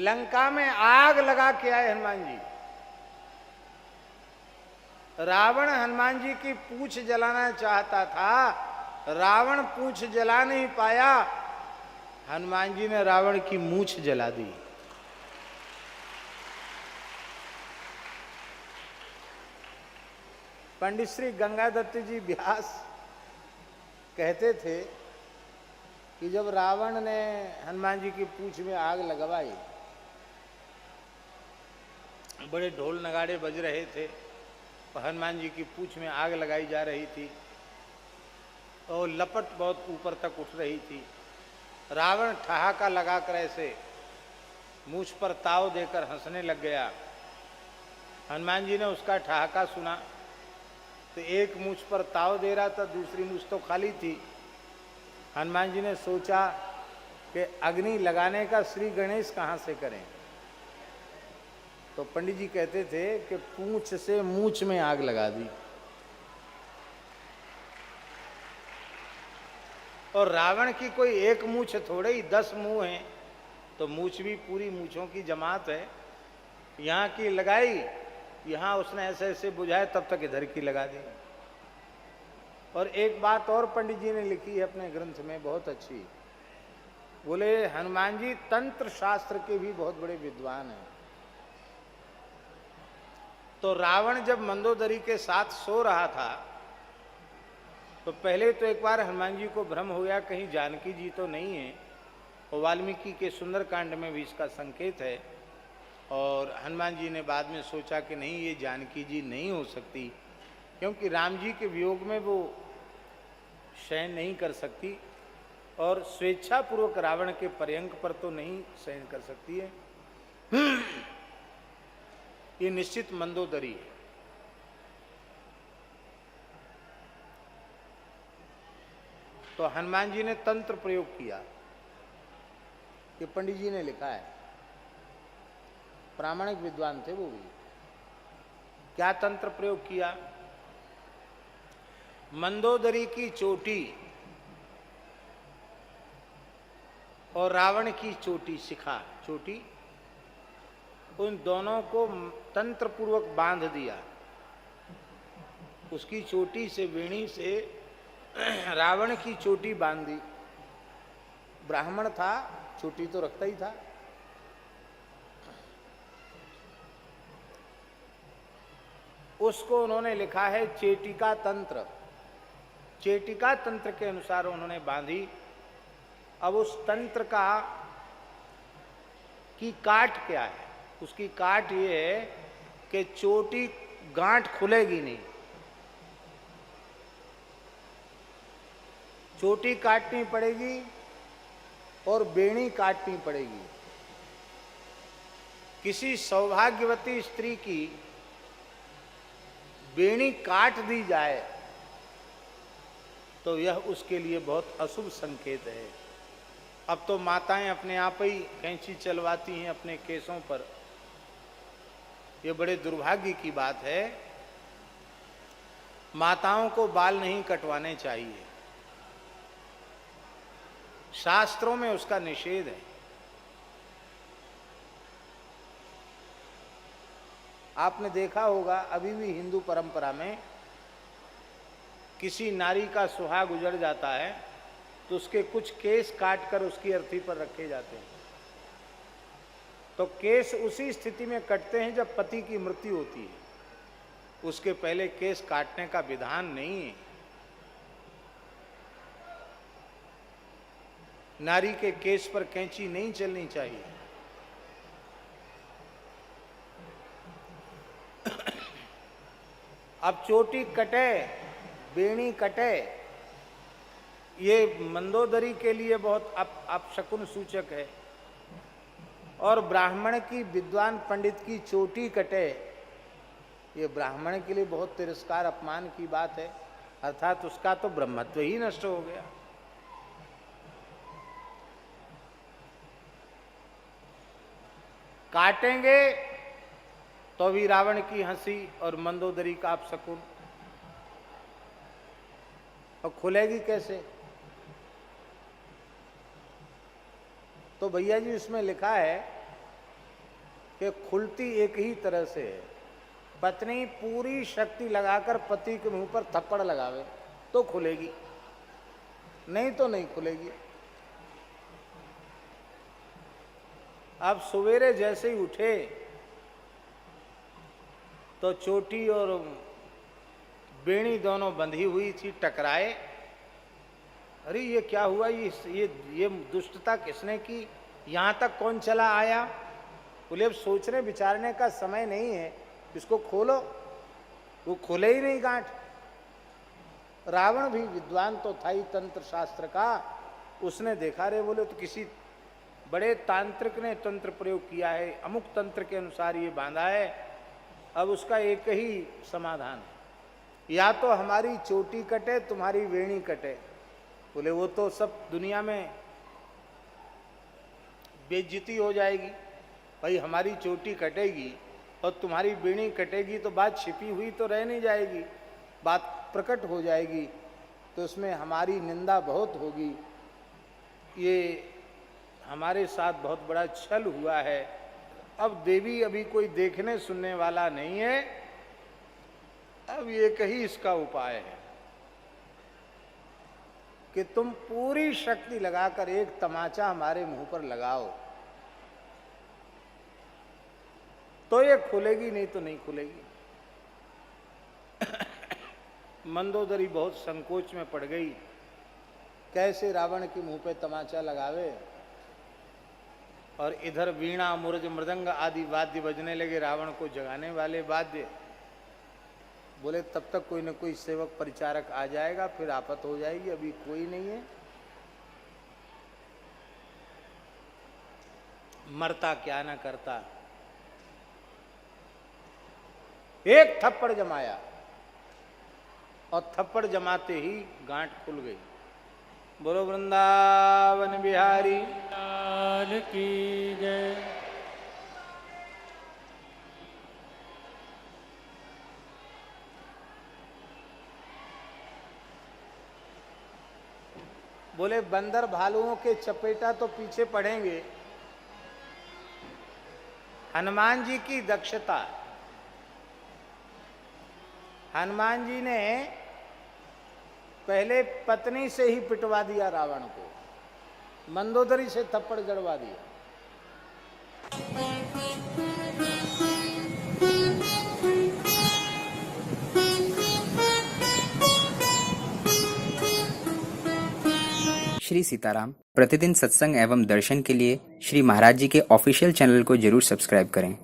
लंका में आग लगा के आए हनुमान जी। रावण हनुमान जी की पूंछ जलाना चाहता था, रावण पूंछ जला नहीं पाया, हनुमान जी ने रावण की मूंछ जला दी। पंडित श्री गंगादत्त जी व्यास कहते थे कि जब रावण ने हनुमान जी की पूंछ में आग लगवाई, बड़े ढोल नगाड़े बज रहे थे और हनुमान जी की पूंछ में आग लगाई जा रही थी और लपट बहुत ऊपर तक उठ रही थी। रावण ठहाका लगाकर ऐसे मूंछ पर ताव देकर हंसने लग गया। हनुमान जी ने उसका ठहाका सुना तो एक मूंछ पर ताव दे रहा था, दूसरी मूंछ तो खाली थी। हनुमान जी ने सोचा कि अग्नि लगाने का श्री गणेश कहाँ से करें। तो पंडित जी कहते थे कि पूंछ से मूंछ में आग लगा दी। और रावण की कोई एक मूंछ थोड़े ही 10 मुंह हैं, तो मूंछ भी पूरी मूंछों की जमात है। यहाँ की लगाई, यहाँ उसने ऐसे ऐसे बुझाए, तब तक इधर की लगा दी। और एक बात और पंडित जी ने लिखी है अपने ग्रंथ में बहुत अच्छी, बोले हनुमान जी तंत्र शास्त्र के भी बहुत बड़े विद्वान हैं। तो रावण जब मंदोदरी के साथ सो रहा था तो पहले तो एक बार हनुमान जी को भ्रम हो गया कहीं जानकी जी तो नहीं है, और वाल्मीकि के सुंदरकांड में भी इसका संकेत है। और हनुमान जी ने बाद में सोचा कि नहीं, ये जानकी जी नहीं हो सकती, क्योंकि राम जी के वियोग में वो शयन नहीं कर सकती और स्वेच्छापूर्वक रावण के पर्यंक पर तो नहीं शयन कर सकती है। ये निश्चित मंदोदरी है। तो हनुमान जी ने तंत्र प्रयोग किया, कि पंडित जी ने लिखा है, प्रामाणिक विद्वान थे वो भी। क्या तंत्र प्रयोग किया? मंदोदरी की चोटी और रावण की चोटी, शिखा चोटी, उन दोनों को तंत्र पूर्वक बांध दिया। उसकी चोटी से, वेणी से रावण की चोटी बांध दी। ब्राह्मण था, चोटी तो रखता ही था। उसको उन्होंने लिखा है चेटिका तंत्र। चेटिका तंत्र के अनुसार उन्होंने बांधी। अब उस तंत्र का की काट क्या है? उसकी काट ये है कि चोटी गांठ खुलेगी नहीं, चोटी काटनी पड़ेगी और बेणी काटनी पड़ेगी। किसी सौभाग्यवती स्त्री की बेणी काट दी जाए तो यह उसके लिए बहुत अशुभ संकेत है। अब तो माताएं अपने आप ही कैंची चलवाती हैं अपने केसों पर। यह बड़े दुर्भाग्य की बात है। माताओं को बाल नहीं कटवाने चाहिए, शास्त्रों में उसका निषेध है। आपने देखा होगा अभी भी हिंदू परंपरा में किसी नारी का सुहाग उजड़ जाता है तो उसके कुछ केस काटकर उसकी अर्थी पर रखे जाते हैं। तो केस उसी स्थिति में कटते हैं जब पति की मृत्यु होती है, उसके पहले केस काटने का विधान नहीं है। नारी के केस पर कैंची नहीं चलनी चाहिए। अब चोटी कटे, बेणी कटे, ये मंदोदरी के लिए बहुत अपशकुन सूचक है। और ब्राह्मण की, विद्वान पंडित की चोटी कटे, ये ब्राह्मण के लिए बहुत तिरस्कार, अपमान की बात है। अर्थात उसका तो ब्रह्मत्व ही नष्ट हो गया। काटेंगे तो भी रावण की हंसी और मंदोदरी का अपशकुन। और खुलेगी कैसे? तो भैया जी उसमें लिखा है कि खुलती एक ही तरह से है। पत्नी पूरी शक्ति लगाकर पति के मुंह पर थप्पड़ लगावे तो खुलेगी, नहीं तो नहीं खुलेगी। अब सवेरे जैसे ही उठे तो चोटी और बेणी दोनों बंधी हुई थी, टकराए। अरे ये क्या हुआ, ये दुष्टता किसने की, यहां तक कौन चला आया? बोले अब सोचने विचारने का समय नहीं है, इसको खोलो। वो खोले ही नहीं गांठ। रावण भी विद्वान तो था ही तंत्र शास्त्र का, उसने देखा। रे बोले तो किसी बड़े तांत्रिक ने तंत्र प्रयोग किया है, अमुक तंत्र के अनुसार ये बांधा है। अब उसका एक ही समाधान है, या तो हमारी चोटी कटे तुम्हारी वेणी कटे। बोले वो तो सब दुनिया में बेइज्जती हो जाएगी भाई, हमारी चोटी कटेगी और तुम्हारी वेणी कटेगी तो बात छिपी हुई तो रह नहीं जाएगी, बात प्रकट हो जाएगी, तो उसमें हमारी निंदा बहुत होगी। ये हमारे साथ बहुत बड़ा छल हुआ है। अब देवी अभी कोई देखने सुनने वाला नहीं है, अब एक ही इसका उपाय है कि तुम पूरी शक्ति लगाकर एक तमाचा हमारे मुंह पर लगाओ तो ये खुलेगी, नहीं तो नहीं खुलेगी। मंदोदरी बहुत संकोच में पड़ गई, कैसे रावण के मुंह पे तमाचा लगावे। और इधर वीणा मुरज मृदंग आदि वाद्य बजने लगे, रावण को जगाने वाले वाद्य। बोले तब तक कोई न कोई सेवक परिचारक आ जाएगा, फिर आफत हो जाएगी, अभी कोई नहीं है। मरता क्या न करता, एक थप्पड़ जमाया और थप्पड़ जमाते ही गांठ खुल गई। बोलो वृंदावन बिहारी लाल की जय। बोले बंदर भालुओं के चपेटा तो पीछे पड़ेंगे, हनुमान जी की दक्षता। हनुमान जी ने पहले पत्नी से ही पिटवा दिया रावण को, मंदोदरी से थप्पड़ जड़वा दिया। श्री सीताराम प्रतिदिन सत्संग एवं दर्शन के लिए श्री महाराज जी के ऑफिशियल चैनल को जरूर सब्सक्राइब करें।